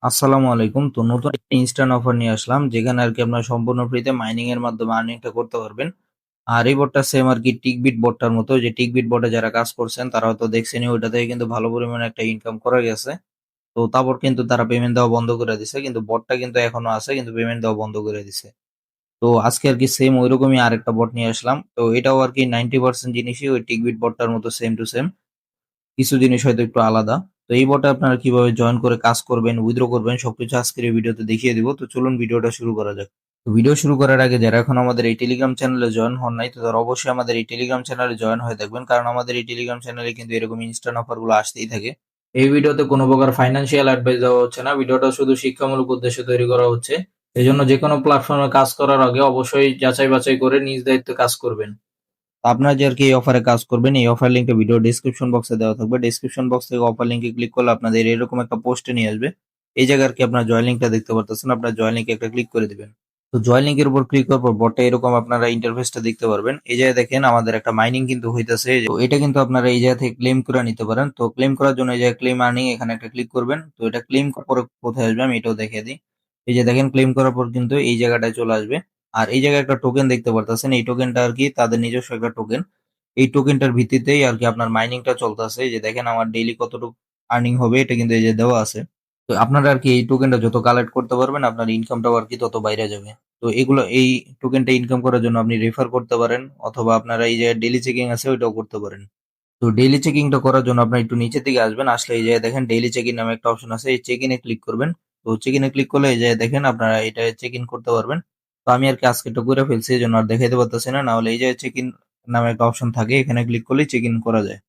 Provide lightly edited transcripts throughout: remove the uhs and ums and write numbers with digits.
আসসালামু আলাইকুম। তো নতুন একটা ইনস্ট্যান্ট অফার নিয়ে আসলাম যেখানে আরকি আপনারা সম্পূর্ণ ফ্রিতে মাইনিং এর মাধ্যমে আর্নিংটা করতে পারবেন। আর এই বটটা সেম আরকি টিকবিট বটটার মতো। যে টিকবিট বটে যারা কাজ করছেন তারা হয়তো দেখছেনই, ওইটা থেকে কিন্তু ভালো পরিমাণে একটা ইনকাম করা গেছে। তো তারপর কিন্তু তারা পেমেন্ট দেওয়া বন্ধ করে দিছে। কিন্তু বটটা কিন্তু এখনো আছে, কিন্তু পেমেন্ট দেওয়া বন্ধ করে দিছে। তো আজকে আরকি সেম ঐরকমই আরেকটা বট নিয়ে আসলাম। তো এটাও আরকি 90% জিনিসই ওই টিকবিট বটটার মতো সেম টু সেম। কিছু জিনিস হয়তো একটু আলাদা। তো এই বটে আপনারা কিভাবে জয়েন করে কাজ করবেন, উইথড্র করবেন সবকিছু আজকের এই ভিডিওতে দেখিয়ে দিব। তো চলুন ভিডিওটা শুরু করা যাক। তো ভিডিও শুরু করার আগে যারা এখন আমাদের এই টেলিগ্রাম চ্যানেলে জয়েন হন নাই, তো তারা অবশ্যই আমাদের এই টেলিগ্রাম চ্যানেলে জয়েন হয়ে থাকবেন, কারণ আমাদের এই টেলিগ্রাম চ্যানেলে কিন্তু এরকম ইনস্ট্যান্ট অফার গুলো আসতেই থাকে। এই ভিডিওতে কোনো প্রকার ফাইন্যান্সিয়াল অ্যাডভাইস দেওয়া হচ্ছে না, ভিডিওটা শুধু শিক্ষামূলক উদ্দেশ্যে তৈরি করা হচ্ছে। এই জন্য যে কোনো প্ল্যাটফর্মে কাজ করার আগে অবশ্যই যাচাই বাছাই করে নিজ দায়িত্বে কাজ করবেন। আপনারা যে আরকি এই অফারে কাজ করবেন, এই অফার লিংকটা ভিডিও ডেসক্রিপশন বক্সে দেওয়া থাকবে। ডেসক্রিপশন বক্স থেকে অফার লিংকে ক্লিক করলে আপনাদের এরকম একটা পোস্টে নিয়ে আসবে। এই জায়গায় আরকি আপনার জয়েন লিংকটা দেখতে পারতেছেন। আপনার জয়েন লিংকে একটা ক্লিক করে দিবেন। তো জয়েন লিংকের উপর ক্লিক করার পর বটে এরকম আপনারা ইন্টারফেসটা দেখতে পারবেন। এই জায়গায় দেখেন আমাদের একটা মাইনিং কিন্তু হইতাছে। তো এটা কিন্তু আপনারা এই জায়গা থেকে ক্লেম করে নিতে পারেন। তো ক্লেম করার জন্য এই জায়গায় ক্লেম আর্নিং এখানে একটা ক্লিক করবেন। তো এটা ক্লেম করার পরে কোথায় আসবে আমি এটাও দেখিয়ে দিই। এই যে দেখেন ক্লেম করার পর কিন্তু এই জায়গাটায় চলে আসবে। আর এই জায়গায় একটা টোকেন দেখতে পারতেছেন। এই টোকেনটা আরকি তাদের নিজস্ব একটা টোকেন। এই টোকেনটার ভিত্তিতেই আরকি আপনার মাইনিংটা চলতেছে। এই যে দেখেন আমার ডেইলি কতটুকু আর্নিং হবে এটা কিন্তু এই যে দেওয়া আছে। তো আপনারা আরকি এই টোকেনটা যত কালেক্ট করতে পারবেন আপনার ইনকামটাও আরকি তত বাইরে যাবে। তো এগুলো এই টোকেনটা ইনকাম করার জন্য আপনি রেফার করতে পারেন, অথবা আপনারা এই যে ডেইলি চেকিং আছে ওইটাও করতে পারেন। তো ডেইলি চেকিংটা করার জন্য আপনার একটু নিচের দিকে আসবেন। আসলে এই জায়গায় দেখেন ডেইলি চেক ইন নামে একটা অপশন আছে। এই চেক ইনে ক্লিক করবেন। তো চেক ইনে ক্লিক করলে এই জায়গায় দেখেন আপনারা এটা চেক ইন করতে পারবেন। তো আমি আরকি আজকে এটা করে ফেলছি, এজন্য আর দেখাইতে পারতেছি না। না হলে এই জায়গায় চেক ইন নামে একটা অপশন থাকে, এখানে ক্লিক করলেই চেক ইন করা যায়।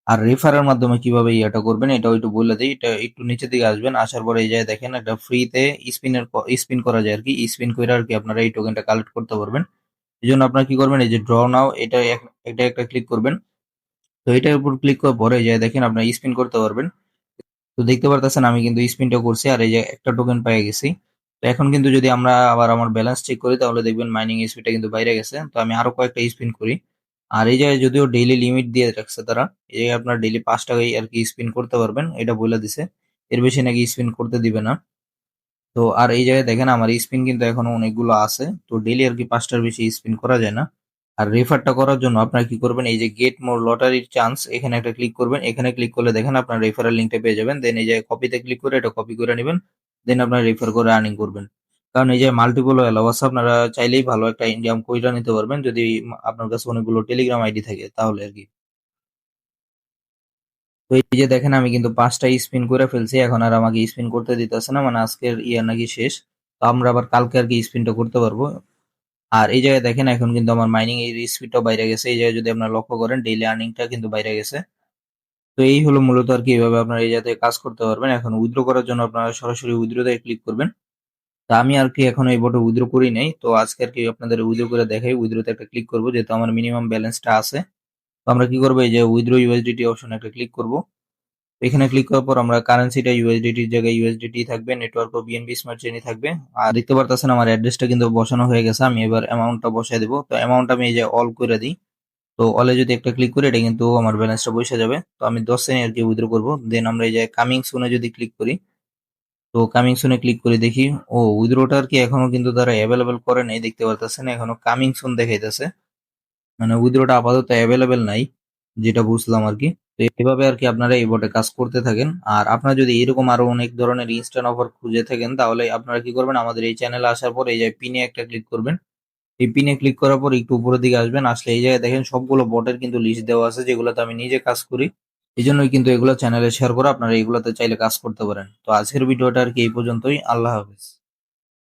আর রেফারের মাধ্যমে কিভাবে ইয়াটা করবেন এটাও একটু বলে দিই। এটা একটু নিচের দিকে আসবেন, আসার পরে এই জায়গায় দেখেন একটা ফ্রিতে স্পিন করা যায় আরকি। স্পিন করে আরকি আপনারা এই টোকেনটা কালেক্ট করতে পারবেন। এজন্য আপনারা কি করবেন, এই যে ড্র নাও এটা একটা ক্লিক করবেন। তো এটার উপর ক্লিক করার পরে এই যে দেখেন আপনারা স্পিন করতে পারবেন। তো দেখতে পারতেছেন আমি কিন্তু স্পিনটা করছি আর এই যে একটা টোকেন পেয়ে গেছি। তো এখন কিন্তু যদি আমরা আবার আমার ব্যালেন্স চেক করি তাহলে দেখবেন মাইনিং স্পিডটা কিন্তু বাইরে গেছে। তো আমি আরো কয়েকটা স্পিন করি। আর এই জায়গায় যদিও ডেইলি লিমিট দিয়ে রাখছে তারা, এই জায়গায় আপনার ডেইলি 5 টাকায় আর কি স্পিন করতে পারবেন, এটা বলে দিছে। এর বেশি নাকি স্পিন করতে দিবে না। তো আর এই জায়গায় দেখেন আমার স্পিন কিন্তু এখনো অনেকগুলো আছে। তো ডেইলি আর কি 5টার বেশি স্পিন করা যায় না। আর রেফারটা করার জন্য আপনারা কি করবেন, এই যে গেট মোর লটারির চান্স এখানে একটা ক্লিক করবেন। এখানে ক্লিক করলে দেখেন আপনার রেফারেল লিংকটা পেয়ে যাবেন। দেন এই যে কপিতে ক্লিক করে এটা কপি করে নেবেন। দেন আপনারা রেফার করে আর্নিং করবেন। কারণ এই যে মাল্টিপল এলাও আছে, আপনারা চাইলেই ভালো একটা ইনকাম কইরা নিতে পারবেন যদি আপনার কাছে অনেকগুলো টেলিগ্রাম আইডি থাকে তাহলে আরকি। তো এই যে দেখেন আমি কিন্তু 5টা স্পিন করে ফেলছি, এখন আর আমাকে স্পিন করতে দিতেছে না, মানে আজকের ইয়া নাকি শেষ। তো আমরা আবার কালকে আর কি স্পিনটা করতে পারবো। আর এই জায়গায় দেখেন এখন কিন্তু আমার মাইনিং এর স্পিডটাও বাইরে গেছে। এই জায়গায় যদি আপনারা লক্ষ্য করেন ডেইলি আর্নিংটা কিন্তু বাইরে গেছে। তো এই হলো মূলত আর কি, এইভাবে আপনারা এই জায়গাতে কাজ করতে পারবেন। এখন উইথড্র করার জন্য আপনারা সরাসরি উইথড্র তে ক্লিক করবেন। তা আমি আর কি এখন এই বটে উইথড্র করি নাই, তো আজকে আর কি আপনাদের উইথড্র করে দেখাই। উইথড্র তে একটা ক্লিক করবো যেহেতু আমার মিনিমাম ব্যালেন্সটা আছে। তো আমরা কি করবো, এই যে উইথড্র ইউএসডিটি অপশন একটা ক্লিক করবো। এখানে ক্লিক করার পর আমরা কারেন্সিটা ইউএসডিটির জায়গায় ইউএসডিটি থাকবে, নেটওয়ার্ক ও বিএনবি স্মার্ট চেইনই থাকবে। আর দেখতে পারতেছেন আমার অ্যাড্রেসটা কিন্তু বসানো হয়ে গেছে। আমি এবার অ্যামাউন্টটা বসায় দেবো। তো অ্যামাউন্ট আমি এই যে অল করে দিই। তো অলে যদি একটা ক্লিক করি এটা কিন্তু আমার ব্যালেন্সটা বসে যাবে। তো আমি 10 সেকেন্ড আর কি উইথড্র করবো। দেন আমরা এই যে কামিং সুনে যদি ক্লিক করি, তো কামিং সুনে ক্লিক করে দেখি, ও উইথড্রটা আর কি এখনো কিন্তু তারা অ্যাভেলেবেল করে নাই, দেখতে পারতেছেন এখনো কামিং সুন দেখাইতেছে। মানে উইথড্রটা আপাতত অ্যাভেলেবেল নাই, যেটা বুঝলাম আরকি। তো এভাবে আরকি আপনারা এই বটে কাজ করতে থাকেন। আর আপনারা যদি এরকম আরো অনেক ধরনের ইনস্ট্যান্ট অফার খুঁজে থাকেন তাহলে আপনারা কি করবেন, আমাদের এই চ্যানেলে আসার পর এই যে পিনে একটা ক্লিক করবেন। এই পিনে ক্লিক করার পর একটু উপরের দিকে আসবেন। আসলে এই জায়গায় দেখেন সবগুলো বটের কিন্তু লিস্ট দেওয়া আছে যেগুলোতে আমি নিজে কাজ করি। এজন্যই কিন্তু এগুলো চ্যানেলে শেয়ার করা, আপনারা এগুলোতে চাইলে কাজ করতে পারেন। তো আজকের ভিডিওটা আরকি এই পর্যন্তই। আল্লাহ হাফেজ।